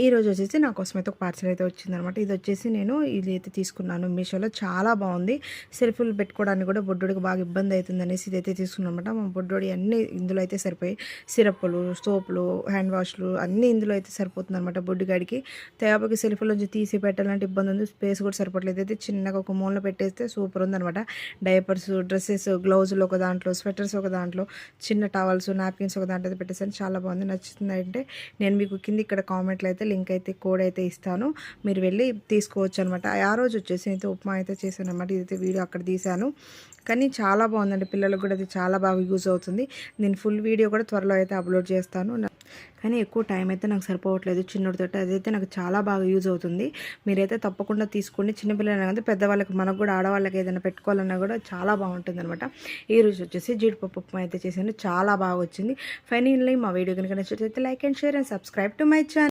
ఈరోజు వచ్చేసి నా కోసం అయితే ఒక పార్సల్ అయితే వచ్చిందనమాట. ఇది వచ్చేసి నేను ఇది అయితే తీసుకున్నాను మీషోలో. చాలా బాగుంది. సెల్ఫ్లు పెట్టుకోవడానికి కూడా బొడ్డోడికి బాగా ఇబ్బంది అవుతుంది అనేసి ఇదైతే తీసుకున్నాను అనమాట. మా బొడ్డోడి అన్నీ ఇందులో అయితే సరిపోయి సిరప్లు, సోపులు, హ్యాండ్ వాష్లు అన్నీ ఇందులో అయితే సరిపోతుంది అనమాట. బొడ్డుగాడికి తేపకి సెల్ఫ్లో నుంచి తీసి పెట్టాలంటే ఇబ్బంది ఉంది. స్పేస్ కూడా సరిపోవట్లేదు. అయితే చిన్నగా ఒక మూలలో పెట్టేస్తే సూపర్ ఉందనమాట. డైపర్స్, డ్రెస్సెస్, గ్లౌజులు ఒక దాంట్లో, స్వెటర్స్ ఒక దాంట్లో, చిన్న టవల్స్, నాప్కిన్స్ ఒక దాంట్లో అయితే పెట్టేసాను. చాలా బాగుంది. నచ్చుతుంది అంటే నేను మీకు కింద ఇక్కడ కామెంట్లో అయితే లింక్ అయితే కోడ్ అయితే ఇస్తాను, మీరు వెళ్ళి తీసుకోవచ్చు అనమాట. ఆ రోజు వచ్చేసి అయితే ఉప్మా అయితే చేశాను అనమాట. ఇదైతే వీడియో అక్కడ తీశాను, కానీ చాలా బాగుందండి. పిల్లలకు కూడా అది చాలా బాగా యూజ్ అవుతుంది. నేను ఫుల్ వీడియో కూడా త్వరలో అయితే అప్లోడ్ చేస్తాను. కానీ ఎక్కువ టైం అయితే నాకు సరిపోవట్లేదు చిన్నోడితో. అదైతే నాకు చాలా బాగా యూజ్ అవుతుంది. మీరైతే తప్పకుండా తీసుకోండి. చిన్నపిల్లలైనా కానీ పెద్దవాళ్ళకి, మనకు కూడా ఆడవాళ్ళకి ఏదైనా పెట్టుకోవాలన్నా కూడా చాలా బాగుంటుంది అనమాట. ఈరోజు వచ్చేసి జీడిపప్పు ఉప్మా అయితే చేశాను. చాలా బాగా వచ్చింది. ఫైనల్లీ మా వీడియో కనుక నచ్చితే like and share and subscribe to my channel.